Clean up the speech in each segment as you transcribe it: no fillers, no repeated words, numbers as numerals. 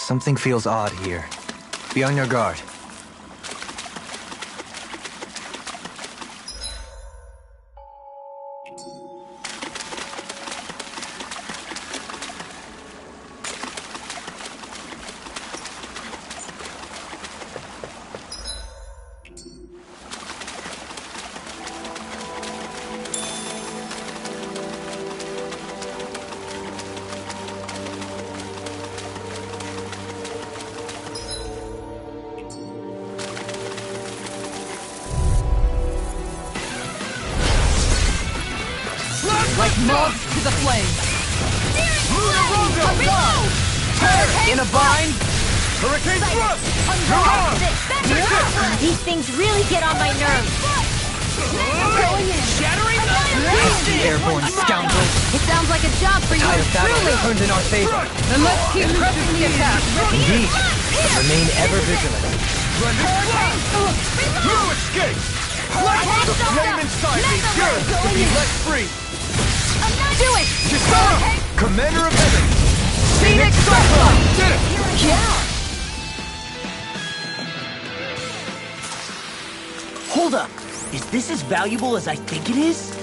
Something feels odd here. Be on your guard. Like moths to the flames. In a bind? Hurricane thrust! These things really get on my nerves. Shattering Airborne scoundrel. It sounds like a job for you. Tide of battle turns in our favor. Then let's keep pressing the attack. Indeed. But remain ever vigilant. No escape! The flame inside me yearns to be let free! Do it! Kisara! Commander of Heaven! Phoenix Cyclone! Did it! Yeah! Hold up! Is this as valuable as I think it is?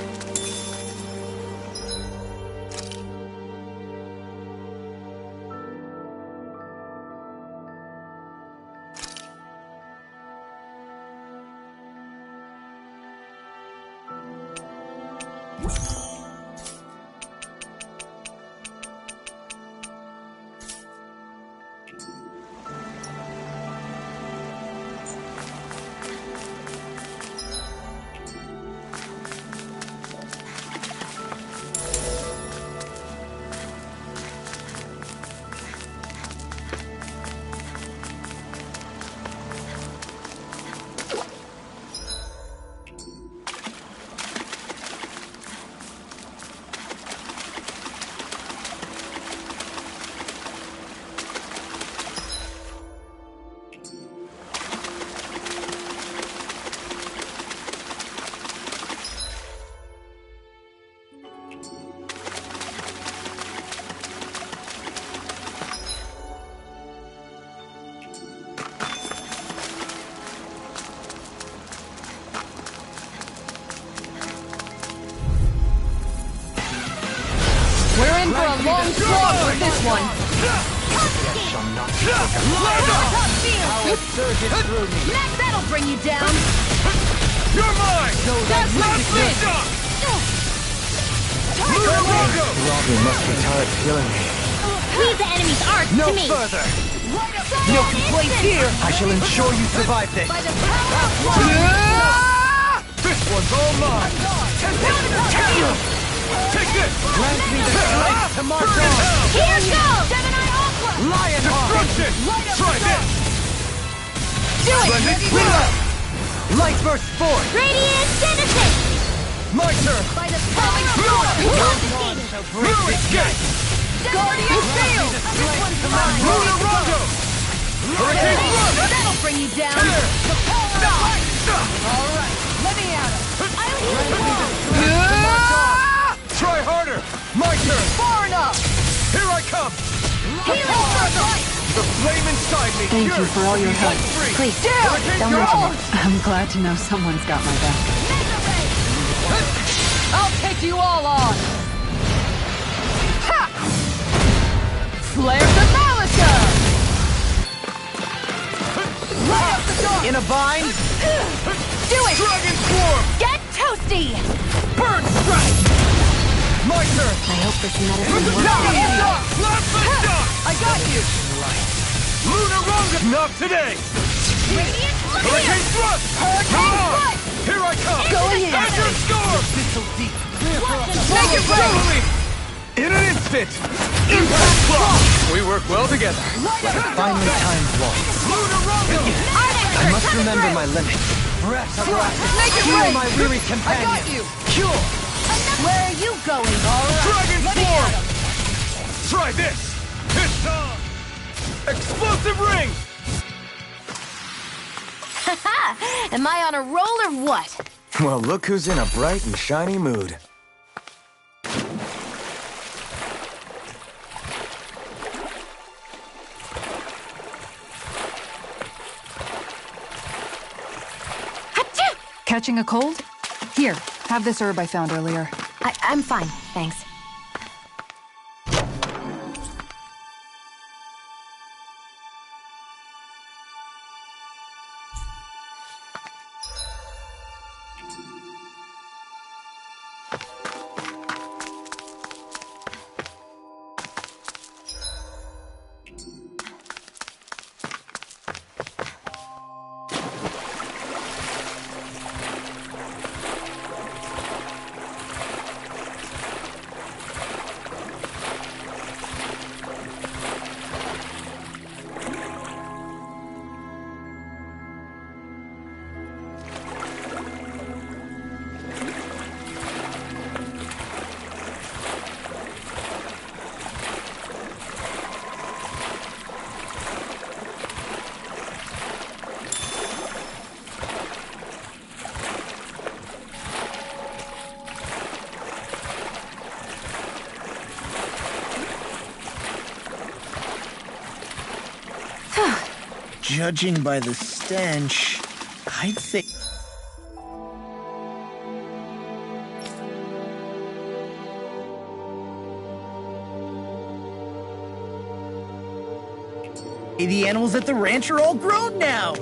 We're in for a long slog with this one. Shall not be forgotten. That'll bring you down. You're mine! That's my spin! Robin must be tired of killing me. Leave the enemy's arc No to me. further! No complaint here! I shall ensure you survive this! This one's all mine! Take this! Grant me the strength to march on! Here goes! Gemini Aqua! Lionheart! Destruction! Try this! Do it! Splendid reload! Light burst forth! Radiant Genesis! My turn! By the power of God! No escape! Guardian Field! This one's mine! Luna Rondo! Hurricane thrust! That'll bring you down! The power of light! Alright, let me at it. Try harder! My turn! Far enough! Here I come! The flame inside me! Thank you for all your help. Please, Hurricane don't thrust! mention it. I'm glad to know someone's got my back. I'll take you all on! Ha! Flare the Malika! Light up the dark! In a bind? Do it! Dragon Swarm! Get toasty! Burn strike! My turn! I hope this medicine works. I got you! Luna Rondo! Not today! Radiant Hurricane thrust! Hurricane Here I come! Going in. Azure Storm! Make it rain! In an instant! Impact block! We work well together. Finally timed waltz. Luna Rondo! I must remember my limits. Breath of wrath. Make it Heal rain! my weary I got companion. you! Cure! Where are you going? Dragon Swarm! Try this! It's on! Explosive ring! Am I on a roll or what? Well, look who's in a bright and shiny mood. Catching a cold? Here, have this herb I found earlier. I'm fine, thanks. Judging by the stench, I'd say... The animals at the ranch are all grown now!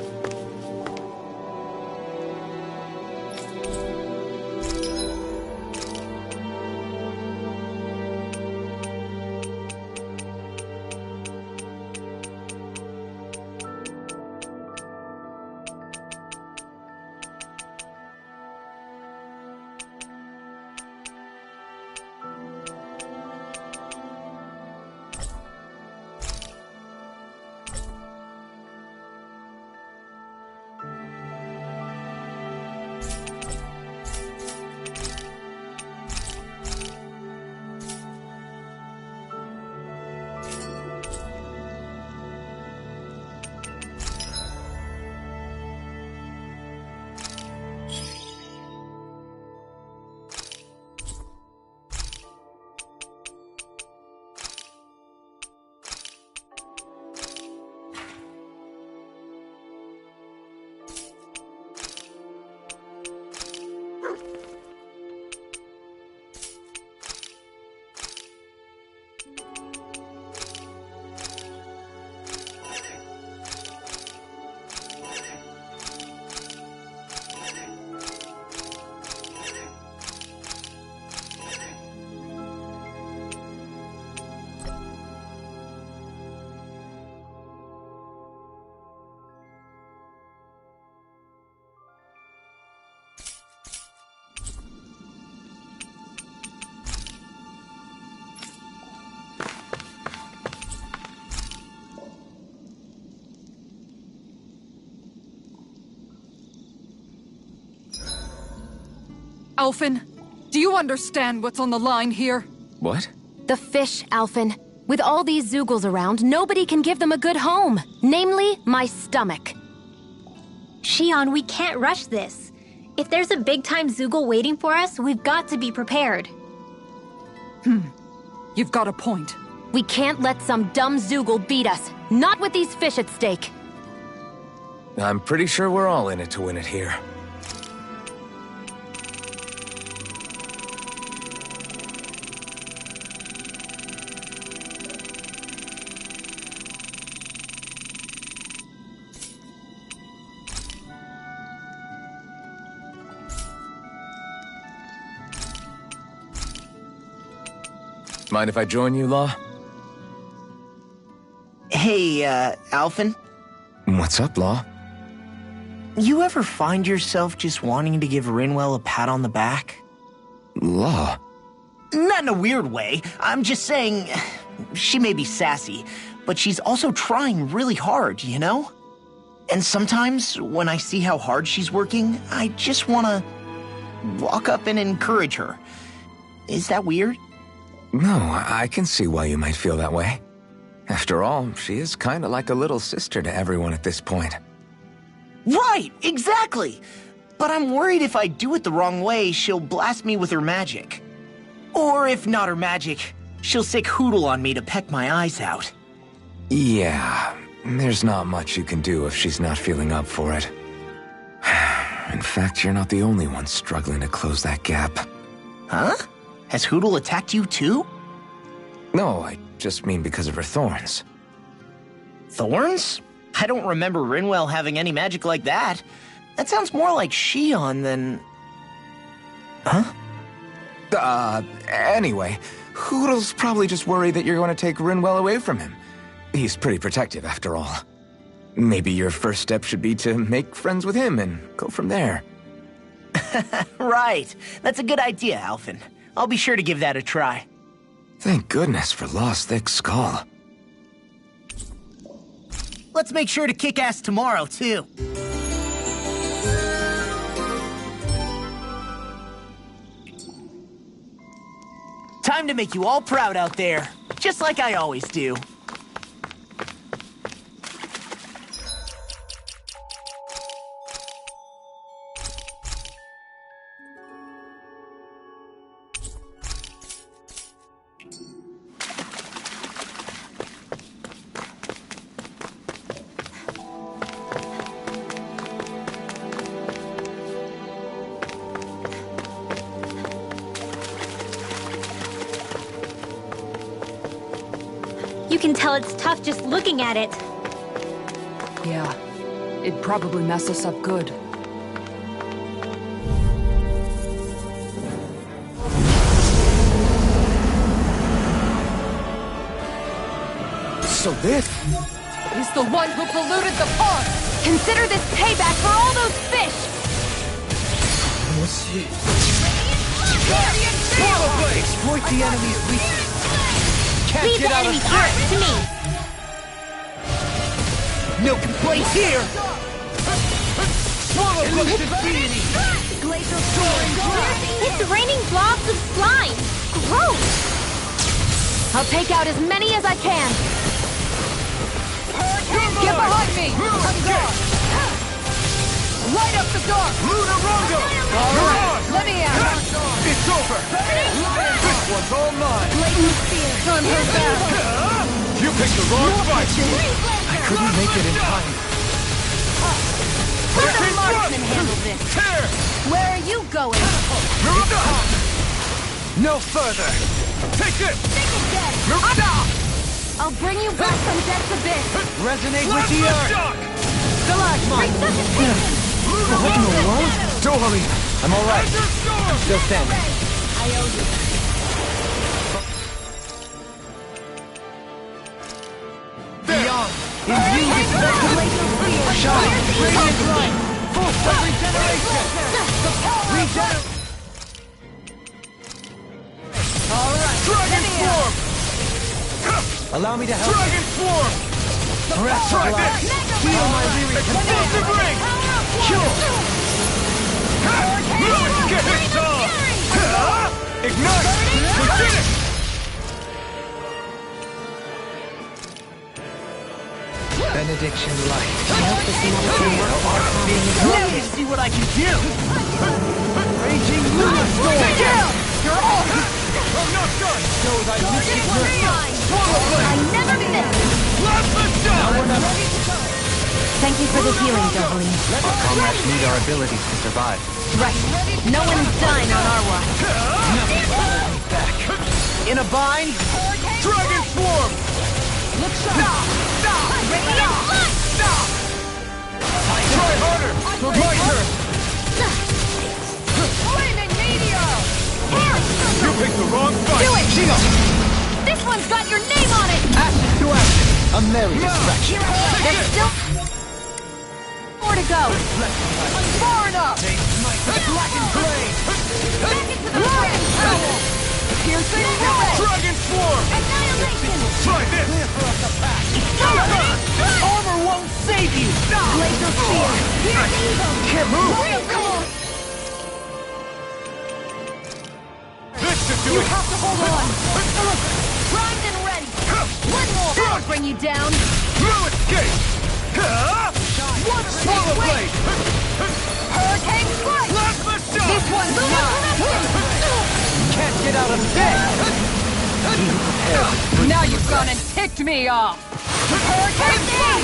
Alphen, do you understand what's on the line here? What? The fish, Alphen. With all these Zoogles around, nobody can give them a good home. Namely, my stomach. Shion, we can't rush this. If there's a big-time Zoogle waiting for us, we've got to be prepared. You've got a point. We can't let some dumb Zoogle beat us. Not with these fish at stake. I'm pretty sure we're all in it to win it here. Mind if I join you, Law? Hey, Alphen? What's up, Law? You ever find yourself just wanting to give Rinwell a pat on the back? Law? Not in a weird way. I'm just saying, she may be sassy, but she's also trying really hard, you know? And sometimes, when I see how hard she's working, I just want to walk up and encourage her. Is that weird? No, I can see why you might feel that way. After all, she is kind of like a little sister to everyone at this point. Right, exactly! But I'm worried if I do it the wrong way, she'll blast me with her magic. Or if not her magic, she'll sick Hootle on me to peck my eyes out. Yeah, there's not much you can do if she's not feeling up for it. In fact, you're not the only one struggling to close that gap. Huh? Has Hootle attacked you too? No, I just mean because of her thorns. Thorns? I don't remember Rinwell having any magic like that. That sounds more like Shion than... Huh? Anyway, Hootle's probably just worried that you're going to take Rinwell away from him. He's pretty protective, after all. Maybe your first step should be to make friends with him and go from there. Right. That's a good idea, Alphen. I'll be sure to give that a try. Thank goodness for Lost Thick Skull. Let's make sure to kick ass tomorrow, too. Time to make you all proud out there, just like I always do. You can tell it's tough just looking at it. Yeah. It'd probably mess us up good. So this... He's the one who polluted the pond! Consider this payback for all those fish! Exploit the enemy's weakness. Can't Leave get the out of enemy's sight. arms to me! No complaints here! Swallow busted deity. Glacial storm! It's raining blobs of slime! Gross! I'll take out as many as I can. Get behind me! I'm gone! Light up the dark! Luna Rondo. Alright, let me out! It's over. This one's all mine. On her back! You picked the wrong fight. I couldn't make it in time. Let the marksman handle this. Tear. Where are you going? No further. Take this. I'll bring you back from death's abyss. Resonate with the earth. Stalagmite. What in the world? Don't worry. I'm all right. I'm still standing. I owe you. Beyond. Imbue with shine. Radiant light. Full of regeneration. All right, Dragon Swarm. Allow me to help. Dragon Swarm. Try this. Feel my weary Explosive ring. Cure. Get hit, Tom. Ignite. We did it. Benediction light. Now you see what I can do! Raging Luna Storm. You're all... I'm not done. So thy mystic grip. I Swallow blade. never miss. Plasma shot. Thank you for the healing, Dovaline. Comrades need our abilities to survive. Right. No one's dying on our watch. In a bind? Dragon Swarm. look sharp! Try harder. My turn. Flaming meteor! You picked the wrong fight. Do it! This one's got your name on it! Ashes to ashes. A merry distraction. There's still more to go. Far enough! Blackened blade. Lion Owl! Piercing red! Dragon Swarm. Annihilation! Try this. Armor won't save you! Laser Sphere! Can't move. Come on! This should do You it. have to hold on! Primed and ready! One more! That'll bring you down! No escape. Swallow blade. Hurricane strike! Plasma shot. This one's mine! Can't get out of bed. Now you've gone and ticked me off! Hurricane strike!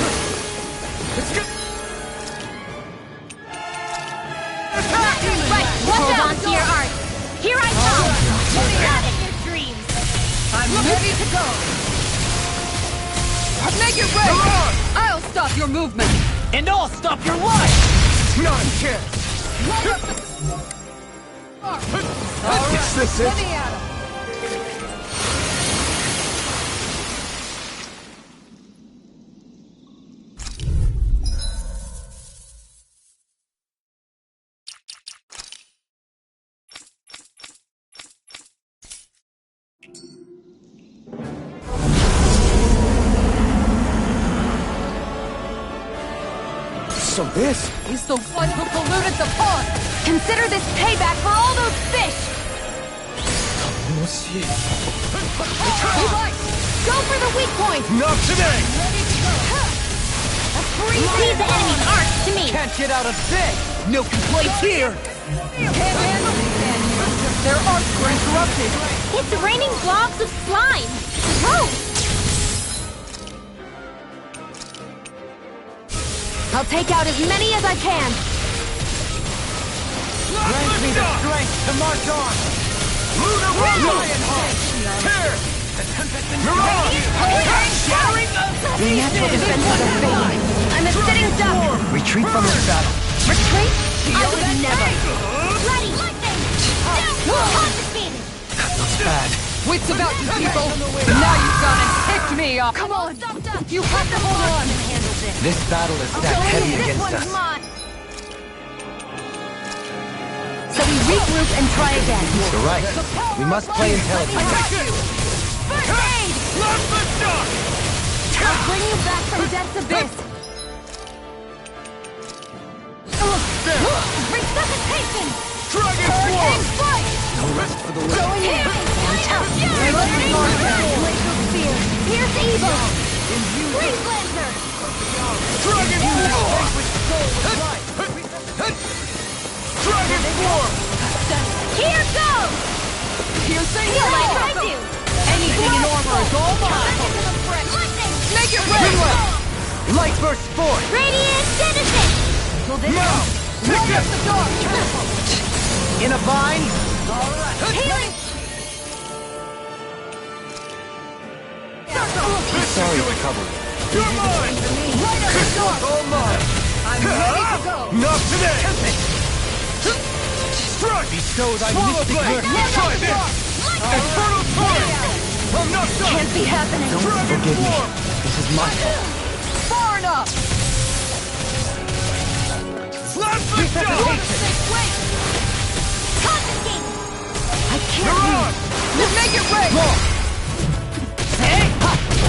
Let's get. onto your art. Here I come! Not in your dreams! I'm ready to go! Make it rain! I'll stop your movement! And I'll stop your life! Not a chance! Is this Let it? me at him! So this... He's the one who polluted the pond! Consider this payback for all those fish! Go for the weak point! Not today! Leave the enemy's art to me! Can't get out of bed! No complaints here! Their arts were interrupted! It's raining blobs of slime! Gross! I'll take out as many as I can! Grant me the strength to march on! Lionheart! Tear! The tempest and shattering of The natural defenses are failing. I'm a sitting duck! Retreat from this battle. Retreat? I would never! Ready! Lightning! Confiscated! Bad. Wits about you, people! Now you've gone and picked me up! Come on! You have to hold on! This battle is stacked heavy against us. Mine. So we regroup and try again. You're right. We must play intelligently. First aid! I'll bring you back from death's abyss. Resuscitation! Hurricane strike! No rest for the wicked. Going in! Laser spear! Pierce evil! Freeze laser! Dragon Form! Here goes! Piercing Feel like I do! Anything in armor is all mine! Lightning! Make it rain! Light burst forth! Radiant citizen! Now! Look up the door! In a bind? Healing! Sorry to trouble you. You're mine! Light up the door! All mine! I'm ready to go! Not today! Strike! Bestow thy mystic blade. virtue. Light Try up the this! door! Infernal torrent! I'm not done! Can't be happening. Forgive me. This is my fault. Far enough! Slap the shot! Wait! Confiscated! I can't You're move. on! Make it rain!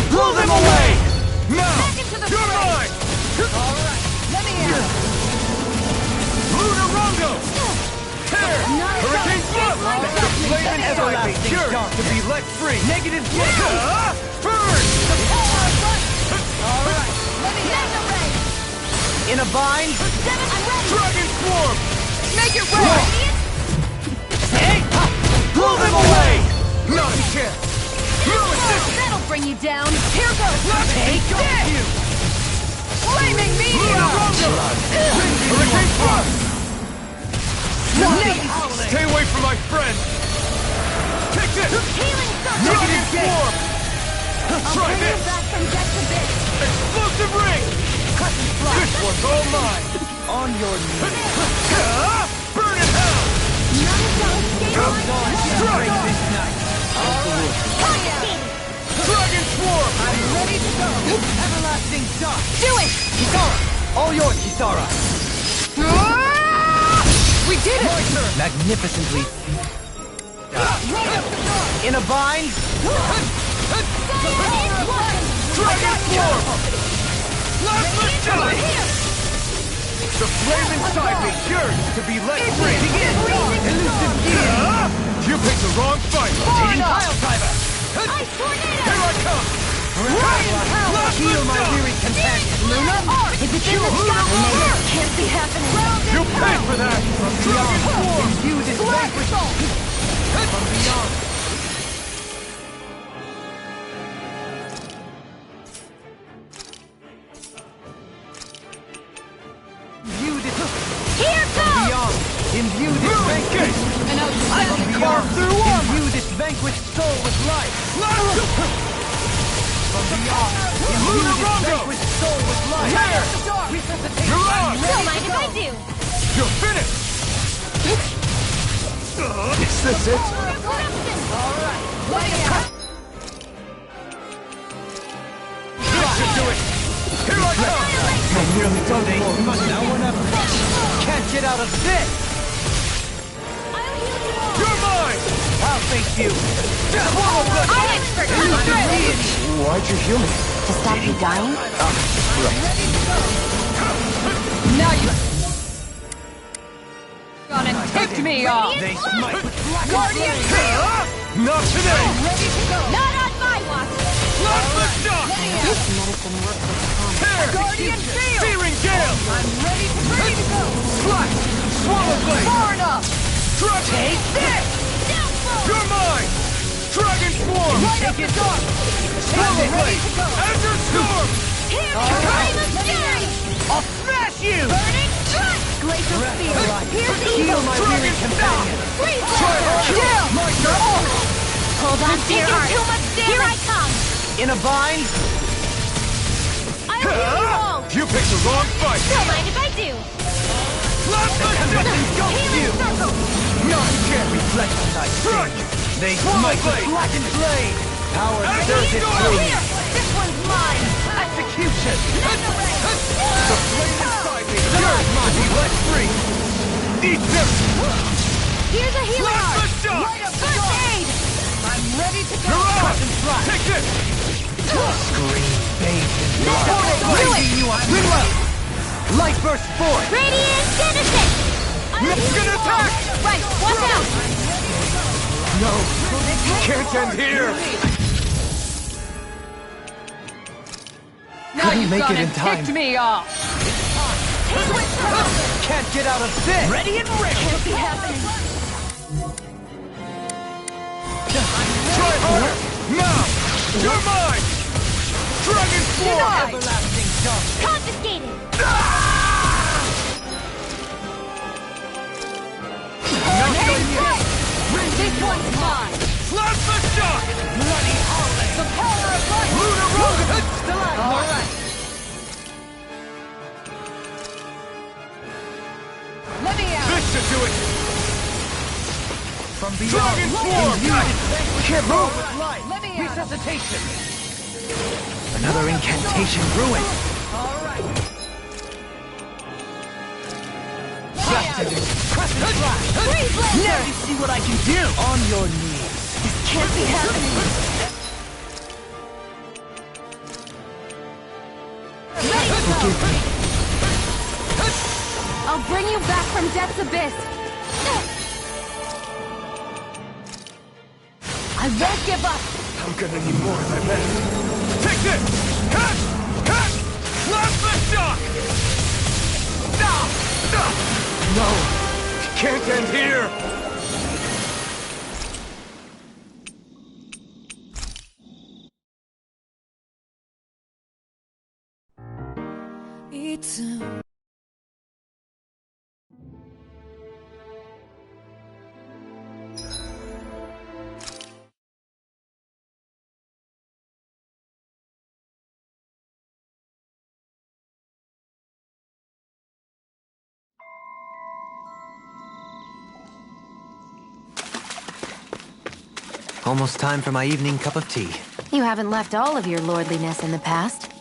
Blow them away! Now! Back into the You're fray. mine! Alright, let me in! Lunarongo! Tear! Hurricane Flood! The flame and everlasting dark to be let free! Negative jet! Burn! Alright, let me in! In a bind? Dragon Swarm! Make it rain! Blow them away! Not a chance! That'll bring you down. Here goes! Take this! Flaming meteor! Hurricane Flood! Stay away from my friend! Take this! Negative Swarm! Try Bring you this! back from death's abyss. Explosive ring! This one's all mine! On your knees! Burn in hell! None shall escape my Strike this night! Confiscated! Dragon Swarm! I'm ready to go! Everlasting dark! Do it! Kisara! All yours, Kisara! We did it! Magnificently. In a bind? Dragon Swarm! Last shot! The flame inside me yearns to be let free! Begin! Elusive gear! You picked the wrong fight! Pile driver! Ice tornado! Here I come! Heal my weary companion! Luna Arc! Is it in the sky? Can't be happening. You pay for that! From beyond! You this vanquish! From beyond! You this Here goes! beyond! Imbue this vanquish! carve through armor! Imbue this vanquished soul with life! From beyond, imbue this vanquished soul with life! Here! Resuscitate! Don't mind if I do. You're finished! Is this it? Alright, let me out. This should do it! Here I come! You're nearly done for. Now or never. Can't get out of this! You're mine! I'll face you! I'm expert. Why'd you heal me? To stop you dying? Now you gonna tick me off. They smite with black Guardian flame. field. Not today! Ready to go. Not on my watch. Not the shot! This medicine works with the calm. Tear! Guardian field. Searing gale! I'm ready to go. Slash! Swallow blade! Far enough. Take this! You're mine! Dragon swarm! Light up the dark. Swallow blade! to go. Enter storm! Here, All right. time of fury. I'll smash you! Burning strike. Glacial field. Here's the Heal evil. my weary companion! Freeze. Kill. My turn! Hold on to your heart. Too much damage. Here I come. In a bind? I'll heal you all. You picked the wrong fight! Don't mind if I do. Let the distance go to you! Circle. None can reflect on thy strike! They smite with blackened blade! Power surges through me! This one's mine. Execution! The flame inside me! Yours must be let free! Eat them! Here's a healing Blast art. the shot! Light up the First dark. aid. I'm ready to go. You're on! Take this! Scream bathed in blood! Rinwell! Light burst forth! Radiant Genesis. Next an attack! Right, watch out. No! Can't end here! Now Couldn't you've make gone it in and time. ticked me off. Can't get out of this! Ready and ready! Can't be happening. Try harder! Now! You're mine! Dragon Swarm! Denied. Everlasting dust! Confiscated. Not done yet! This one's mine. Blast the shock! Bloody howling! The power of life. Lunar road! All right. Let me out. This should do it! From beyond! Dragon Swarm! Can't move! Let me out. Resuscitation! Another incantation ruined! All right. Blasted it! Crescent flash! Now you see what I can do! On your knees! This can't be happening. Forgive me! I'll bring you back from death's abyss. I won't give up. I'm gonna need more of my best. Take this! Cut! Cut! Blast the shock! No! It can't end here! Almost time for my evening cup of tea. You haven't left all of your lordliness in the past.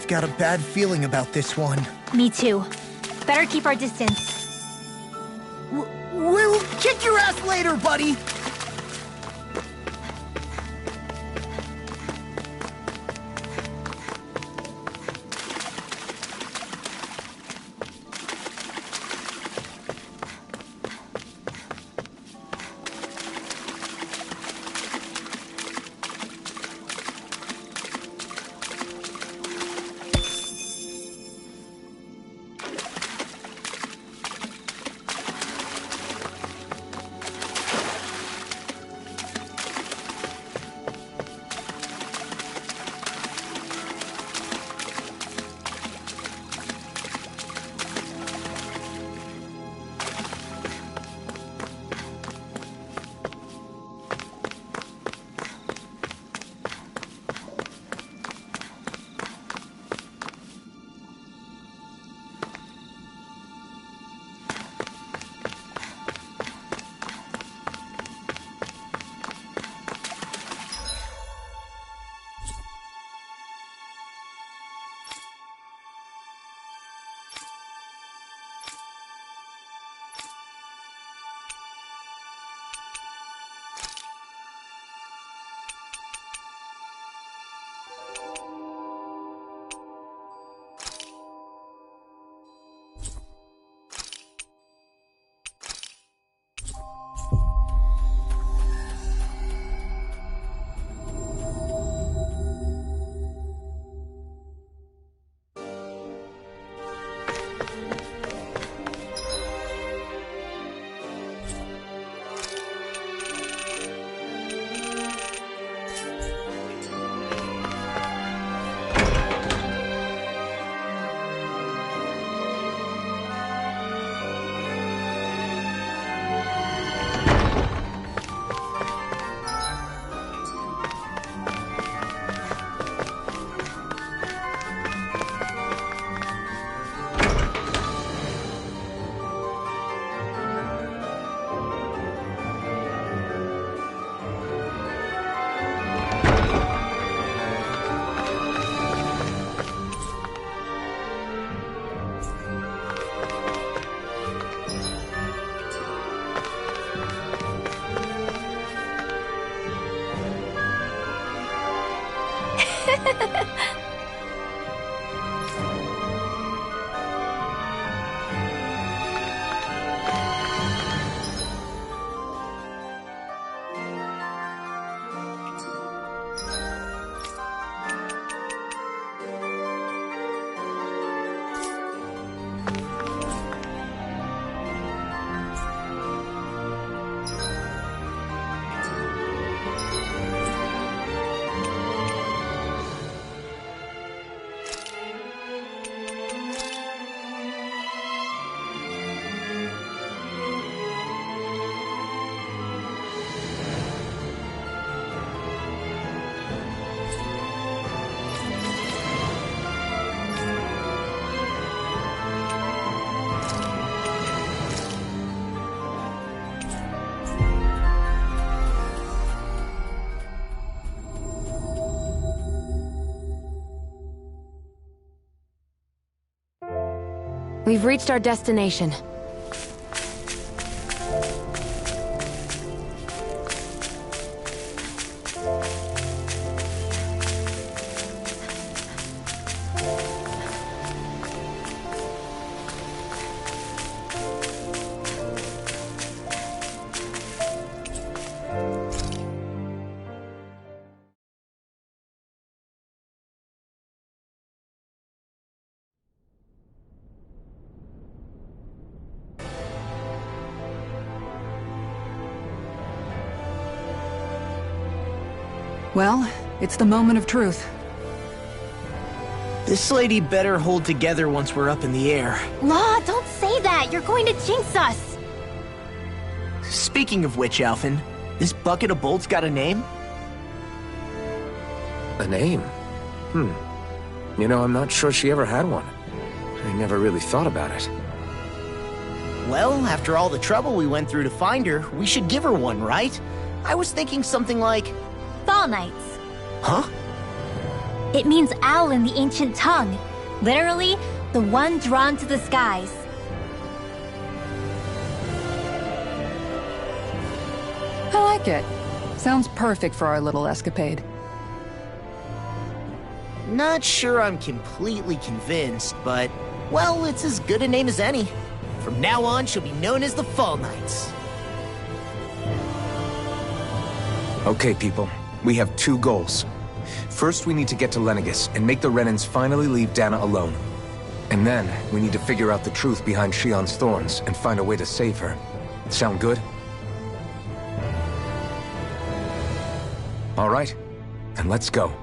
I've got a bad feeling about this one. Me too. Better keep our distance. We'll kick your ass later, buddy! We've reached our destination. Well, it's the moment of truth. This lady better hold together once we're up in the air. Law, don't say that! You're going to jinx us! Speaking of which, Alphen, this bucket of bolts got a name? A name? You know, I'm not sure she ever had one. I never really thought about it. Well, after all the trouble we went through to find her, we should give her one, right? I was thinking something like... Fall Nights. Huh? It means owl in the ancient tongue. Literally, the one drawn to the skies. I like it. Sounds perfect for our little escapade. Not sure I'm completely convinced, but, well, it's as good a name as any. From now on, she'll be known as the Fall Knights. Okay, people. We have 2 goals. First, we need to get to Lenegis and make the Renans finally leave Dana alone. And then, we need to figure out the truth behind Shion's thorns and find a way to save her. Sound good? All right, and let's go.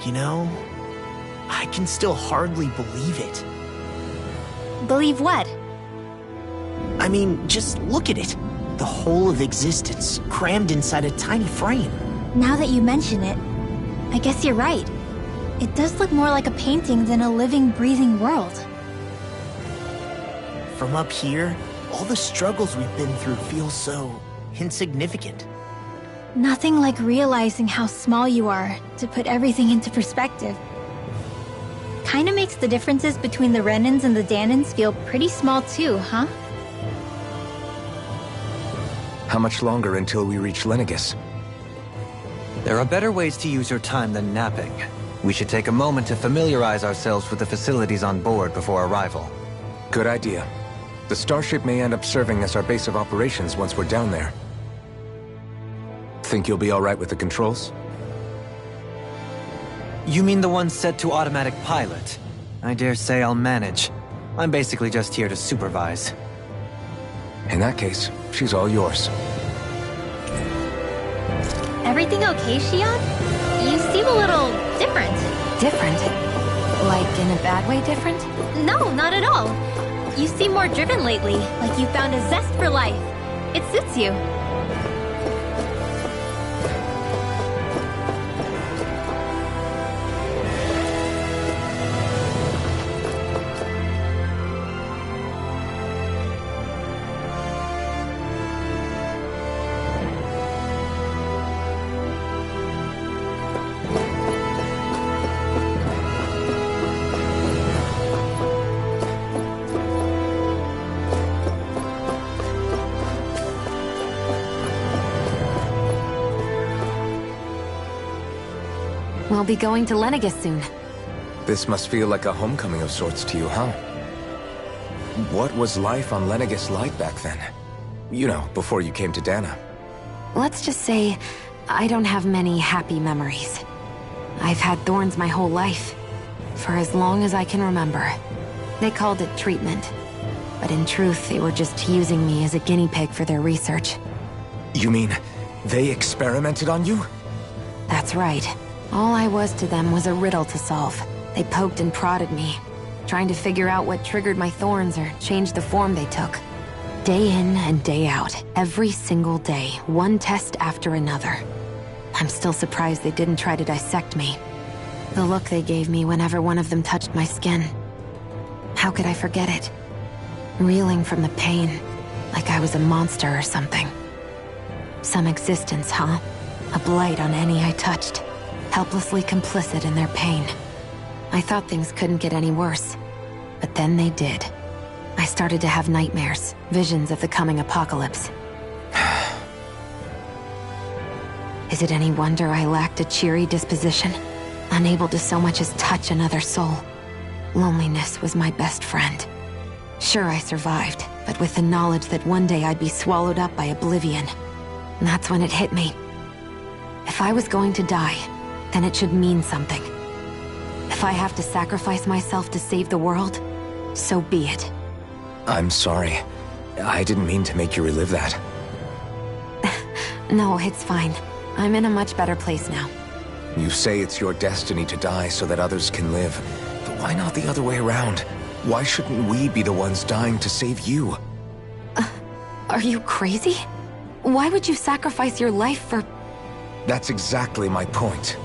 You know, I can still hardly believe it. Believe what? I mean, just look at it. The whole of existence crammed inside a tiny frame. Now that you mention it, I guess you're right. It does look more like a painting than a living, breathing world. From up here, all the struggles we've been through feel so insignificant. Nothing like realizing how small you are to put everything into perspective. Kinda makes the differences between the Renans and the Danans feel pretty small too, huh? How much longer until we reach Lenegis? There are better ways to use your time than napping. We should take a moment to familiarize ourselves with the facilities on board before arrival. Good idea. The starship may end up serving as our base of operations once we're down there. Think you'll be all right with the controls? You mean the one set to automatic pilot? I dare say I'll manage. I'm basically just here to supervise. In that case, she's all yours. Everything okay, Shion? You seem a little different. Different? Like in a bad way different? No, not at all. You seem more driven lately, like you found a zest for life. It suits you. We'll be going to Lenegis soon. This must feel like a homecoming of sorts to you, huh? What was life on Lenegis like back then? You know, before you came to Dana. Let's just say, I don't have many happy memories. I've had thorns my whole life, for as long as I can remember. They called it treatment, but in truth, they were just using me as a guinea pig for their research. You mean, they experimented on you? That's right. All I was to them was a riddle to solve. They poked and prodded me, trying to figure out what triggered my thorns or changed the form they took. Day in and day out, every single day, one test after another. I'm still surprised they didn't try to dissect me. The look they gave me whenever one of them touched my skin. How could I forget it? Reeling from the pain, like I was a monster or something. Some existence, huh? A blight on any I touched. Helplessly complicit in their pain. I thought things couldn't get any worse, but then they did. I started to have nightmares, visions of the coming apocalypse. Is it any wonder I lacked a cheery disposition, unable to so much as touch another soul? Loneliness was my best friend. Sure, I survived, but with the knowledge that one day I'd be swallowed up by oblivion. And that's when it hit me. If I was going to die, then it should mean something. If I have to sacrifice myself to save the world, so be it. I'm sorry. I didn't mean to make you relive that. No, it's fine. I'm in a much better place now. You say it's your destiny to die so that others can live. But why not the other way around? Why shouldn't we be the ones dying to save you? Are you crazy? Why would you sacrifice your life for... That's exactly my point.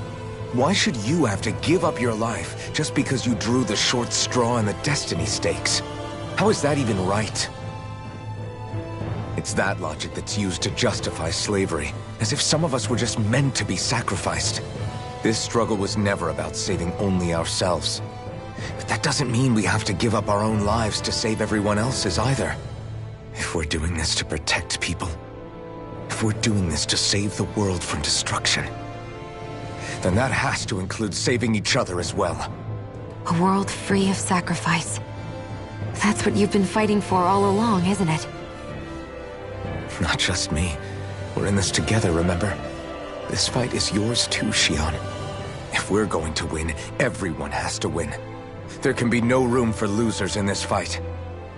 Why should you have to give up your life just because you drew the short straw in the destiny stakes? How is that even right? It's that logic that's used to justify slavery, as if some of us were just meant to be sacrificed. This struggle was never about saving only ourselves. But that doesn't mean we have to give up our own lives to save everyone else's either. If we're doing this to protect people, if we're doing this to save the world from destruction, then that has to include saving each other as well. A world free of sacrifice. That's what you've been fighting for all along, isn't it? Not just me. We're in this together, remember? This fight is yours too, Shion. If we're going to win, everyone has to win. There can be no room for losers in this fight.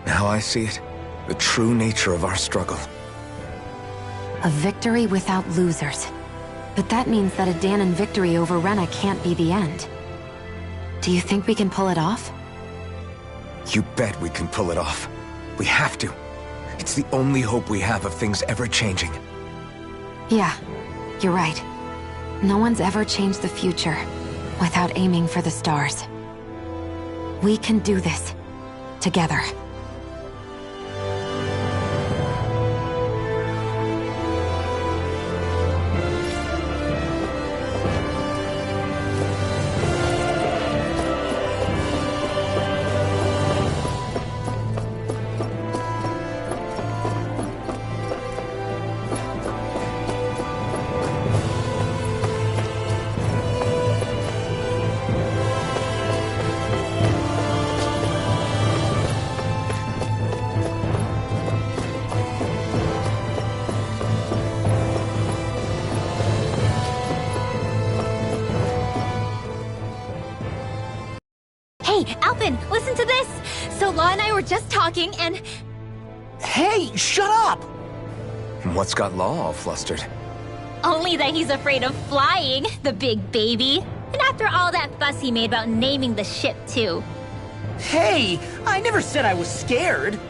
Now I see it. The true nature of our struggle. A victory without losers. But that means that a Danon victory over Rena can't be the end. Do you think we can pull it off? You bet we can pull it off. We have to. It's the only hope we have of things ever changing. Yeah, you're right. No one's ever changed the future without aiming for the stars. We can do this. Together. Hey, Alvin, listen to this! So Law and I were just talking and... Hey, shut up! What's got Law all flustered? Only that he's afraid of flying, the big baby. And after all that fuss he made about naming the ship, too. Hey, I never said I was scared.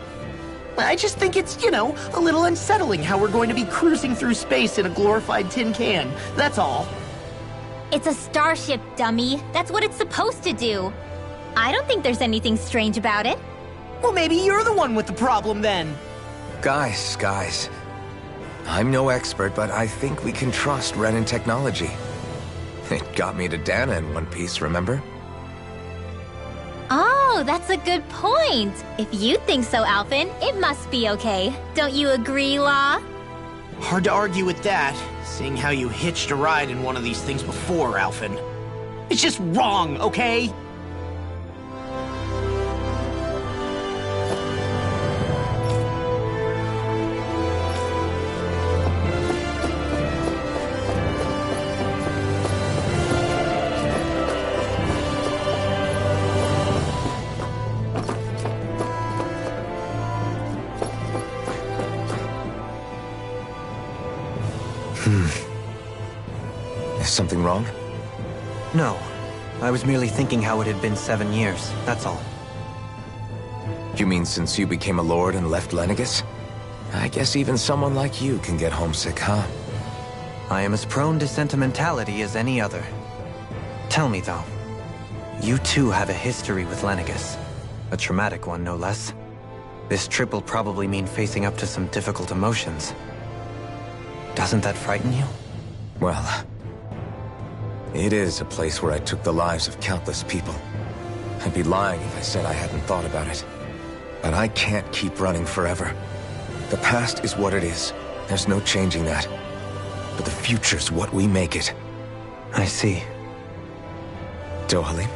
I just think it's, a little unsettling how we're going to be cruising through space in a glorified tin can. That's all. It's a starship, dummy. That's what it's supposed to do. I don't think there's anything strange about it. Well, maybe you're the one with the problem then. Guys. I'm no expert, but I think we can trust Renan technology. It got me to Dana in one piece, remember? Oh, that's a good point. If you think so, Alvin, it must be okay. Don't you agree, Law? Hard to argue with that, seeing how you hitched a ride in one of these things before, Alvin. It's just wrong, okay? Is something wrong? No. I was merely thinking how it had been 7 years, that's all. You mean since you became a lord and left Lenegis? I guess even someone like you can get homesick, huh? I am as prone to sentimentality as any other. Tell me, though. You too have a history with Lenegis. A traumatic one, no less. This trip will probably mean facing up to some difficult emotions. Doesn't that frighten you? Well, it is a place where I took the lives of countless people. I'd be lying if I said I hadn't thought about it. But I can't keep running forever. The past is what it is. There's no changing that. But the future's what we make it. I see. Dohalim?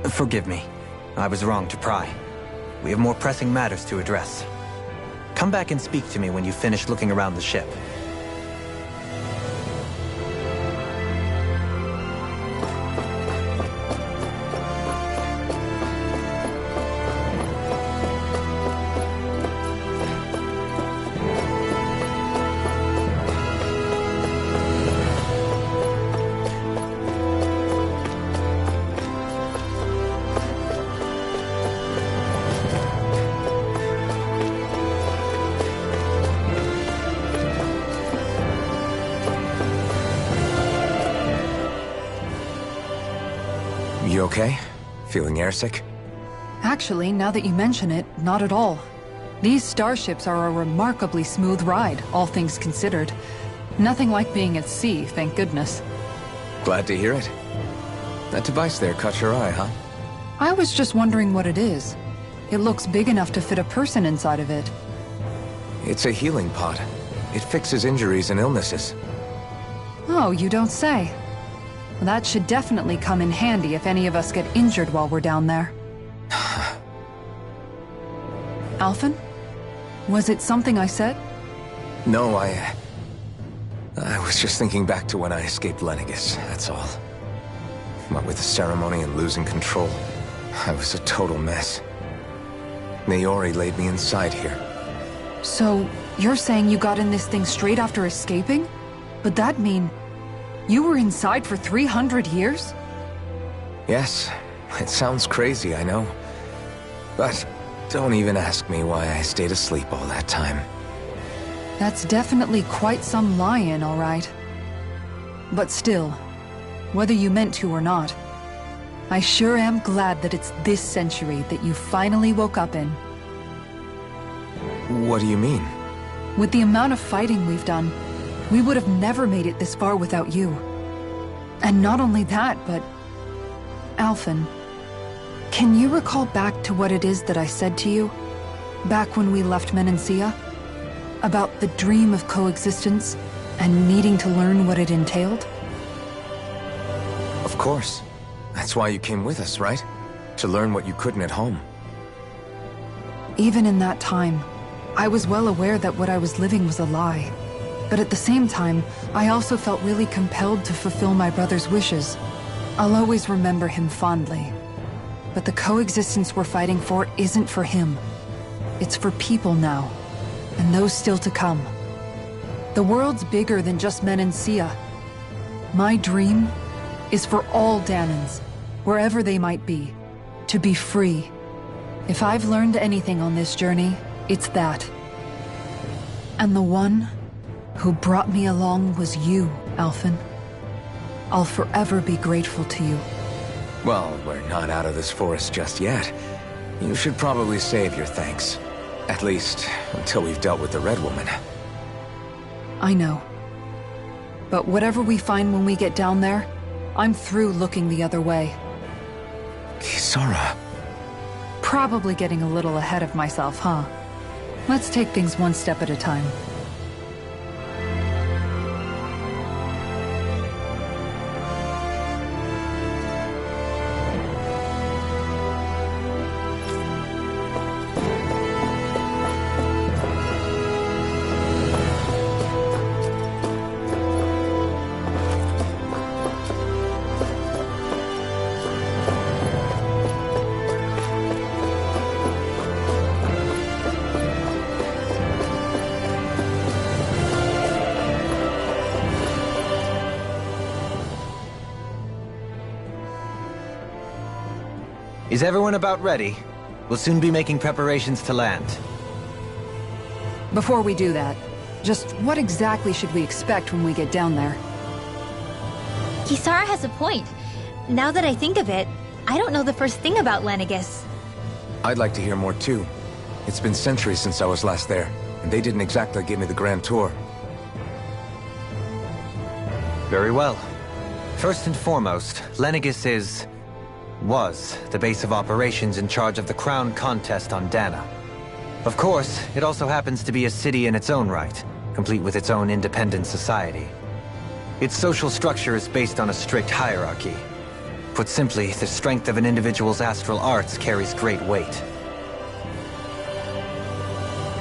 Forgive me. I was wrong to pry. We have more pressing matters to address. Come back and speak to me when you finish looking around the ship. okay? Feeling airsick? Actually, now that you mention it, not at all. These starships are a remarkably smooth ride, all things considered. Nothing like being at sea, thank goodness. Glad to hear it. That device there caught your eye, huh? I was just wondering what it is. It looks big enough to fit a person inside of it. It's a healing pod. It fixes injuries and illnesses. Oh, you don't say. That should definitely come in handy if any of us get injured while we're down there. Alphen? Was it something I said? No, I was just thinking back to when I escaped Lenegis, that's all. What with the ceremony and losing control, I was a total mess. Naori laid me inside here. So, you're saying you got in this thing straight after escaping? But that'd mean... you were inside for 300 years? Yes, it sounds crazy, I know. But don't even ask me why I stayed asleep all that time. That's definitely quite some lie-in, all right. But still, whether you meant to or not, I sure am glad that it's this century that you finally woke up in. What do you mean? With the amount of fighting we've done, we would have never made it this far without you. And not only that, but... Alphen, can you recall back to what it is that I said to you? Back when we left Menancia? About the dream of coexistence, and needing to learn what it entailed? Of course. That's why you came with us, right? To learn what you couldn't at home. Even in that time, I was well aware that what I was living was a lie. But at the same time, I also felt really compelled to fulfill my brother's wishes. I'll always remember him fondly. But the coexistence we're fighting for isn't for him. It's for people now, and those still to come. The world's bigger than just Menancia. My dream is for all Danans, wherever they might be, to be free. If I've learned anything on this journey, it's that. And the one who brought me along was you, Alphen. I'll forever be grateful to you. Well, we're not out of this forest just yet. You should probably save your thanks. At least, until we've dealt with the Red Woman. I know. But whatever we find when we get down there, I'm through looking the other way. Kisara. Probably getting a little ahead of myself, huh? Let's take things one step at a time. Is everyone about ready? We'll soon be making preparations to land. Before we do that, just what exactly should we expect when we get down there? Kisara has a point. Now that I think of it, I don't know the first thing about Lenegis. I'd like to hear more too. It's been centuries since I was last there, and they didn't exactly give me the grand tour. Very well. First and foremost, Lenegis was the base of operations in charge of the crown contest on Dana. Of course, it also happens to be a city in its own right, complete with its own independent society. Its social structure is based on a strict hierarchy. Put simply, the strength of an individual's astral arts carries great weight.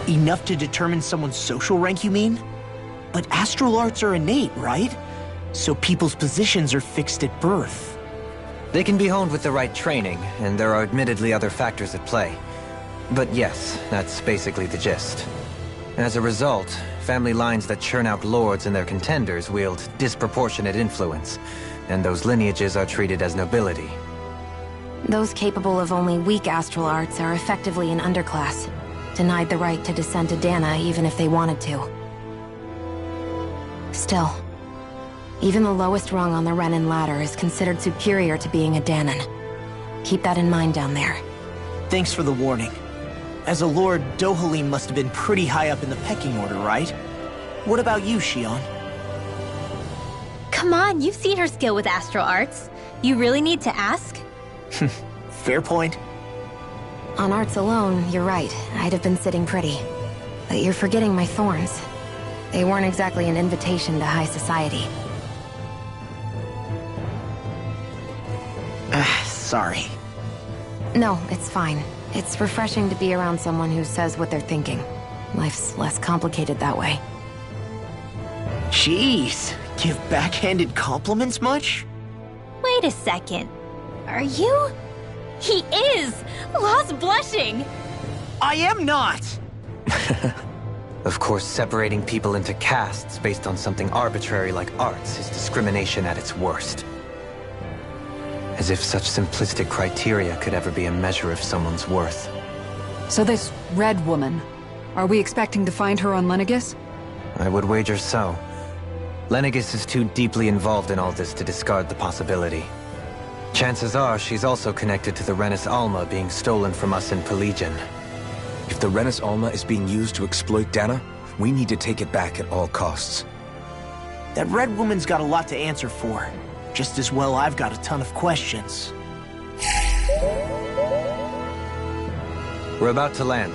Enough to determine someone's social rank, you mean? But astral arts are innate, right? So people's positions are fixed at birth. They can be honed with the right training, and there are admittedly other factors at play. But yes, that's basically the gist. As a result, family lines that churn out lords and their contenders wield disproportionate influence, and those lineages are treated as nobility. Those capable of only weak astral arts are effectively an underclass, denied the right to descend to Dana even if they wanted to. Still, even the lowest rung on the Renin ladder is considered superior to being a Danan. Keep that in mind down there. Thanks for the warning. As a lord, Dohalim must have been pretty high up in the pecking order, right? What about you, Shion? Come on, you've seen her skill with astral arts. You really need to ask? Fair point. On arts alone, you're right. I'd have been sitting pretty. But you're forgetting my thorns. They weren't exactly an invitation to high society. Sorry. No, it's fine. It's refreshing to be around someone who says what they're thinking. Life's less complicated that way. Jeez, give backhanded compliments much? Wait a second. Are you? He is! Law's blushing! I am not! Of course, separating people into castes based on something arbitrary like arts is discrimination at its worst. As if such simplistic criteria could ever be a measure of someone's worth. So this red woman, are we expecting to find her on Lenegis? I would wager so. Lenegis is too deeply involved in all this to discard the possibility. Chances are she's also connected to the Renis Alma being stolen from us in Pelegion. If the Renis Alma is being used to exploit Dana, we need to take it back at all costs. That red woman's got a lot to answer for. Just as well I've got a ton of questions. We're about to land.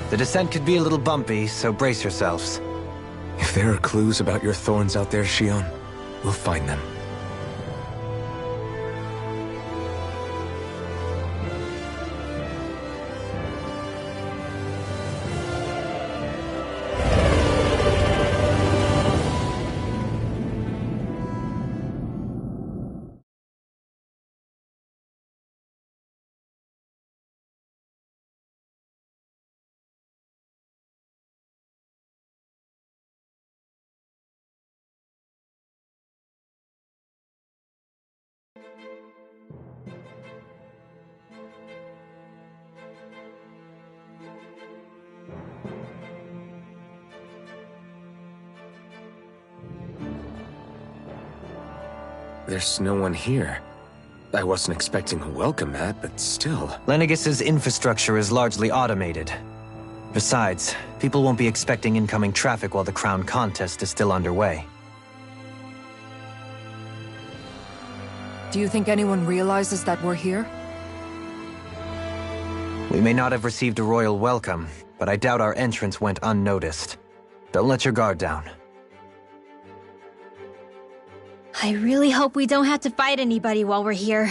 The descent could be a little bumpy, so brace yourselves. If there are clues about your thorns out there, Shion, we'll find them. There's no one here. I wasn't expecting a welcome mat, but still. Lenegis's infrastructure is largely automated. Besides, people won't be expecting incoming traffic while the crown contest is still underway. Do you think anyone realizes that we're here? We may not have received a royal welcome, but I doubt our entrance went unnoticed. Don't let your guard down. I really hope we don't have to fight anybody while we're here.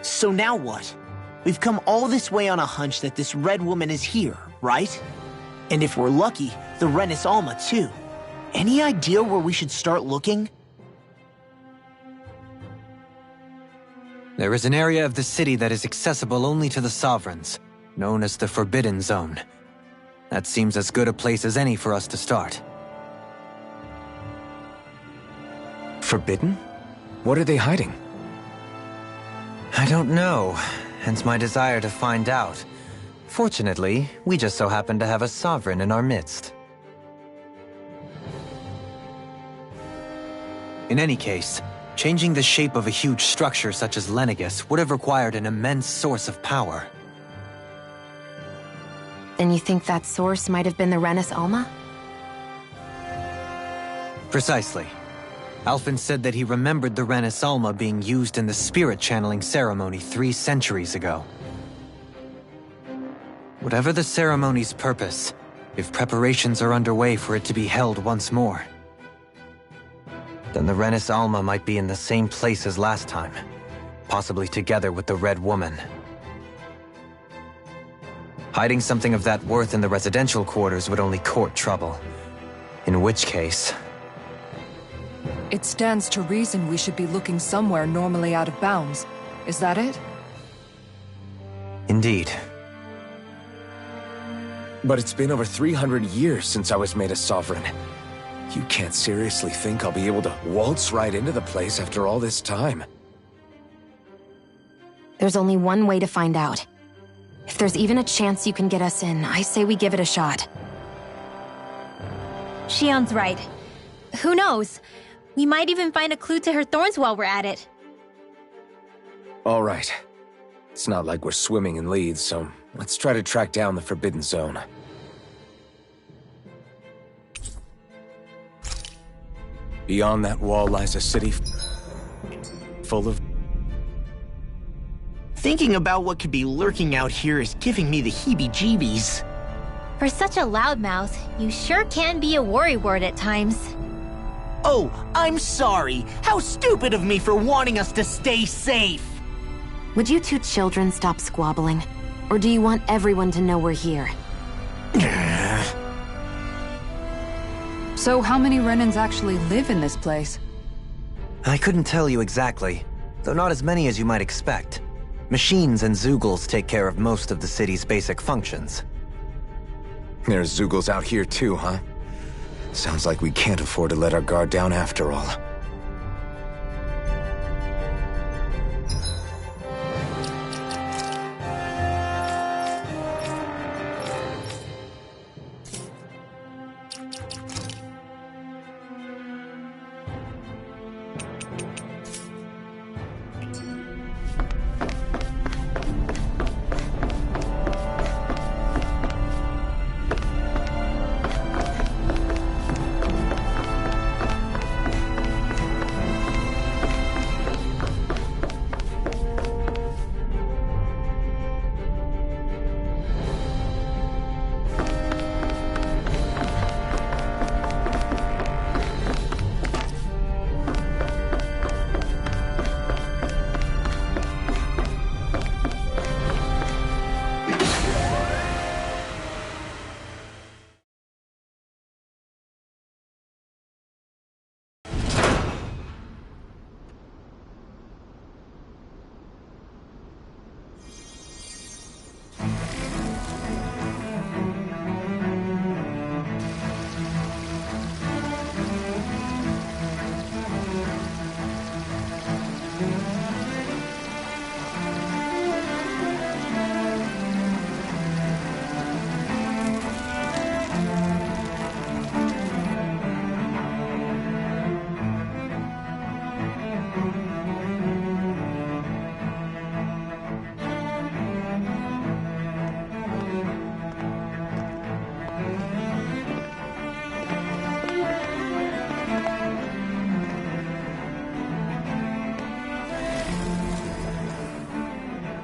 So now what? We've come all this way on a hunch that this red woman is here, right? And if we're lucky, the Renis Alma too. Any idea where we should start looking? There is an area of the city that is accessible only to the Sovereigns, known as the Forbidden Zone. That seems as good a place as any for us to start. Forbidden? What are they hiding? I don't know, hence my desire to find out. Fortunately, we just so happen to have a Sovereign in our midst. In any case, changing the shape of a huge structure such as Lenegis would have required an immense source of power. And you think that source might have been the Renis Alma? Precisely. Alphen said that he remembered the Renis Alma being used in the spirit channeling ceremony 3 centuries ago. Whatever the ceremony's purpose, if preparations are underway for it to be held once more, then the Renis Alma might be in the same place as last time, possibly together with the Red Woman. Hiding something of that worth in the residential quarters would only court trouble. In which case... It stands to reason we should be looking somewhere normally out of bounds. Is that it? Indeed. But it's been over 300 years since I was made a sovereign. You can't seriously think I'll be able to waltz right into the place after all this time. There's only one way to find out. If there's even a chance you can get us in, I say we give it a shot. Shion's right. Who knows? We might even find a clue to her thorns while we're at it. All right. It's not like we're swimming in leads, so let's try to track down the Forbidden Zone. Beyond that wall lies a city full of... Thinking about what could be lurking out here is giving me the heebie-jeebies. For such a loudmouth, you sure can be a worrywart at times. Oh, I'm sorry. How stupid of me for wanting us to stay safe. Would you two children stop squabbling? Or do you want everyone to know we're here? So how many Renans actually live in this place? I couldn't tell you exactly, though not as many as you might expect. Machines and Zeugles take care of most of the city's basic functions. There's Zeugles out here too, huh? Sounds like we can't afford to let our guard down after all.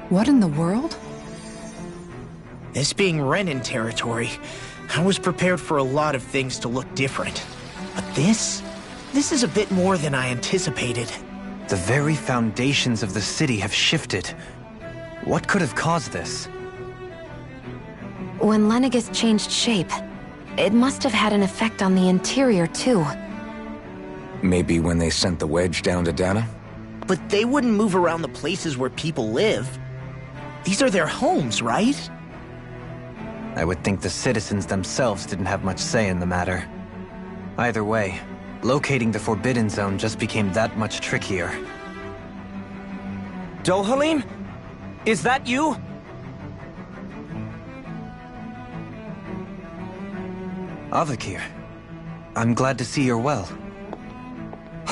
What in the world? This being Renan territory, I was prepared for a lot of things to look different. But this is a bit more than I anticipated. The very foundations of the city have shifted. What could have caused this? When Lenegis changed shape, it must have had an effect on the interior too. Maybe when they sent the wedge down to Dana? But they wouldn't move around the places where people live. These are their homes, right? I would think the citizens themselves didn't have much say in the matter. Either way, locating the Forbidden Zone just became that much trickier. Dohalim? Is that you? Avakir, I'm glad to see you're well.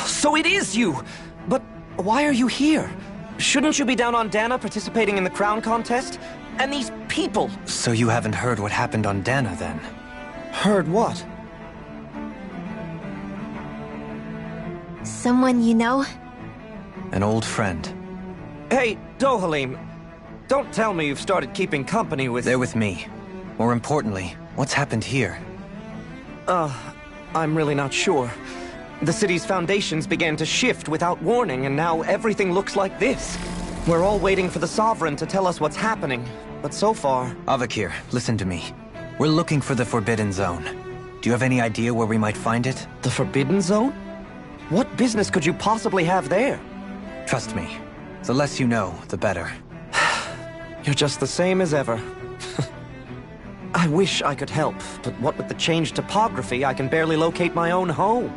So it is you! But why are you here? Shouldn't you be down on Dana participating in the crown contest? And these people! So you haven't heard what happened on Dana, then? Heard what? Someone you know? An old friend. Hey, Dohalim, don't tell me you've started keeping company with... They're with me. More importantly, what's happened here? I'm really not sure. The city's foundations began to shift without warning, and now everything looks like this. We're all waiting for the Sovereign to tell us what's happening, but so far... Avakir, listen to me. We're looking for the Forbidden Zone. Do you have any idea where we might find it? The Forbidden Zone? What business could you possibly have there? Trust me. The less you know, the better. You're just the same as ever. I wish I could help, but what with the changed topography, I can barely locate my own home.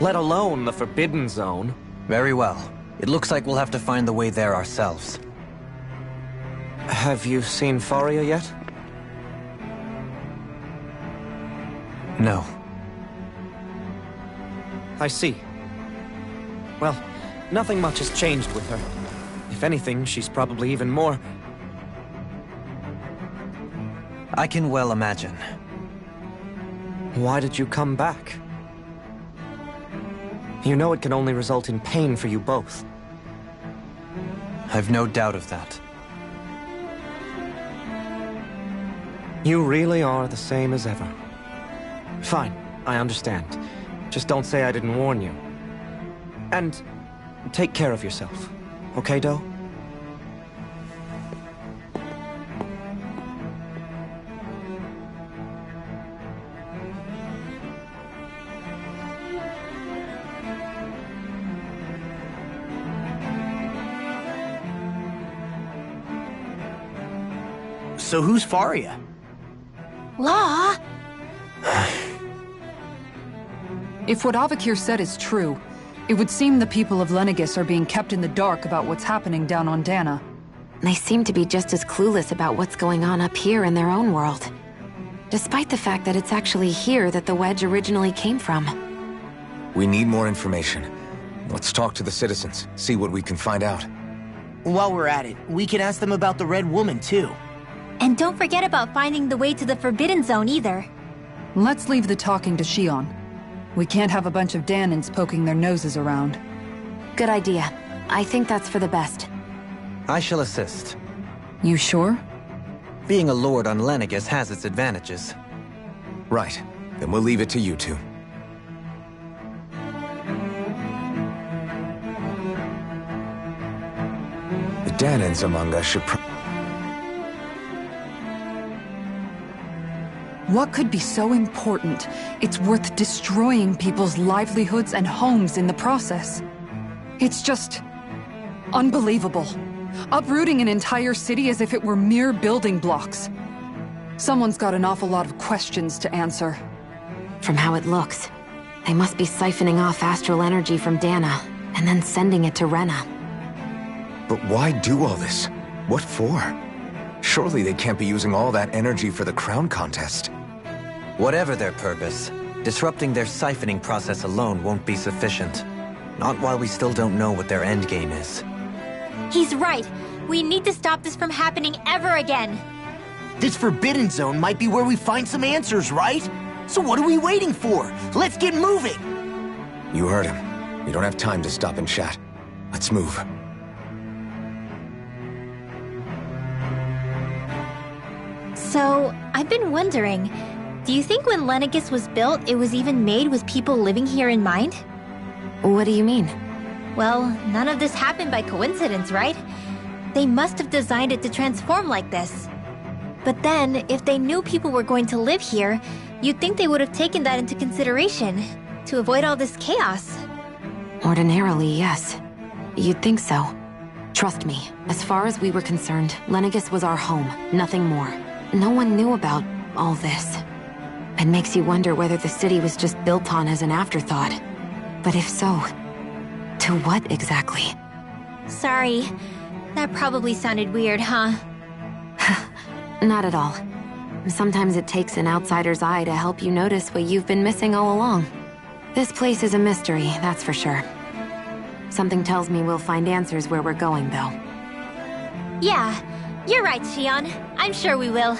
Let alone the Forbidden Zone. Very well. It looks like we'll have to find the way there ourselves. Have you seen Faria yet? No. I see. Well, nothing much has changed with her. If anything, she's probably even more... I can well imagine. Why did you come back? You know it can only result in pain for you both. I've no doubt of that. You really are the same as ever. Fine, I understand. Just don't say I didn't warn you. And take care of yourself. Okay, Doe? So who's Faria? Law? If what Avakir said is true, it would seem the people of Lenegis are being kept in the dark about what's happening down on Dana. They seem to be just as clueless about what's going on up here in their own world. Despite the fact that it's actually here that the wedge originally came from. We need more information. Let's talk to the citizens, see what we can find out. While we're at it, we can ask them about the Red Woman, too. And don't forget about finding the way to the Forbidden Zone either. Let's leave the talking to Shion. We can't have a bunch of Danans poking their noses around. Good idea. I think that's for the best. I shall assist. You sure? Being a lord on Lenegis has its advantages. Right. Then we'll leave it to you two. The Danans among us should What could be so important? It's worth destroying people's livelihoods and homes in the process. It's just... unbelievable. Uprooting an entire city as if it were mere building blocks. Someone's got an awful lot of questions to answer. From how it looks, they must be siphoning off astral energy from Dana, and then sending it to Rena. But why do all this? What for? Surely they can't be using all that energy for the crown contest. Whatever their purpose, disrupting their siphoning process alone won't be sufficient. Not while we still don't know what their endgame is. He's right. We need to stop this from happening ever again. This Forbidden Zone might be where we find some answers, right? So what are we waiting for? Let's get moving! You heard him. We don't have time to stop and chat. Let's move. So, I've been wondering, do you think when Lenegis was built, it was even made with people living here in mind? What do you mean? Well, none of this happened by coincidence, right? They must have designed it to transform like this. But then, if they knew people were going to live here, you'd think they would have taken that into consideration, to avoid all this chaos. Ordinarily, yes. You'd think so. Trust me, as far as we were concerned, Lenegis was our home, nothing more. No one knew about all this. It makes you wonder whether the city was just built on as an afterthought. But if so, to what exactly? Sorry. That probably sounded weird, huh? Not at all. Sometimes it takes an outsider's eye to help you notice what you've been missing all along. This place is a mystery, that's for sure. Something tells me we'll find answers where we're going, though. Yeah, you're right, Shion. I'm sure we will.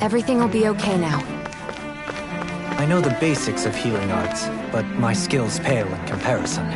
Everything will be okay now. I know the basics of healing arts, but my skills pale in comparison.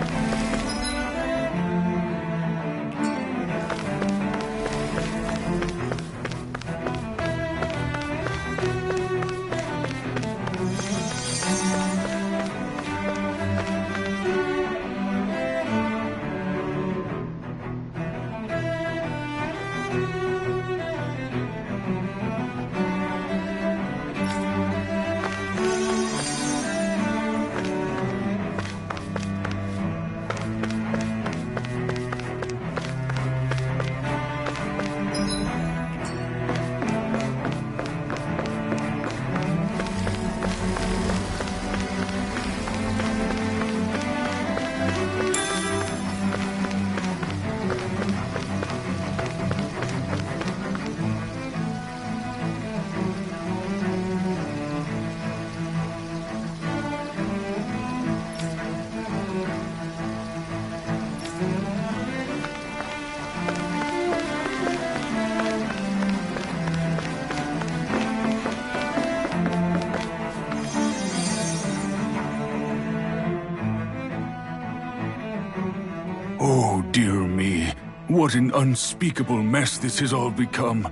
Oh, dear me. What an unspeakable mess this has all become.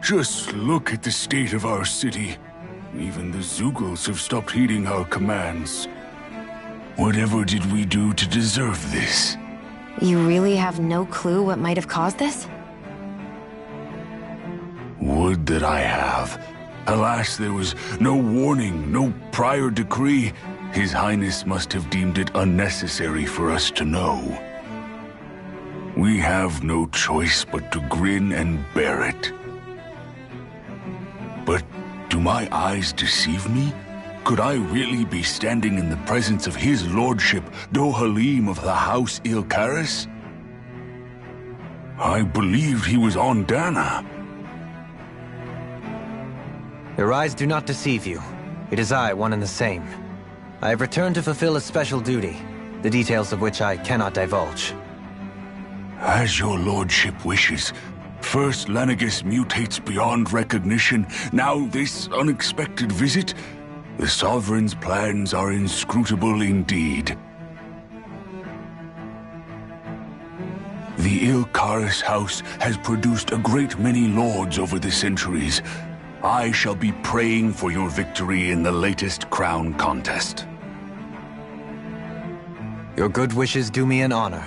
Just look at the state of our city. Even the Zeugles have stopped heeding our commands. Whatever did we do to deserve this? You really have no clue what might have caused this? Would that I have. Alas, there was no warning, no prior decree. His Highness must have deemed it unnecessary for us to know. We have no choice but to grin and bear it. But do my eyes deceive me? Could I really be standing in the presence of his lordship, Dohalim of the House Ilkaris? I believed he was on Dana. Your eyes do not deceive you. It is I, one and the same. I have returned to fulfill a special duty, the details of which I cannot divulge. As your lordship wishes. First Lenegis mutates beyond recognition, now this unexpected visit. The Sovereign's plans are inscrutable indeed. The Ilkaris house has produced a great many lords over the centuries. I shall be praying for your victory in the latest crown contest. Your good wishes do me an honor.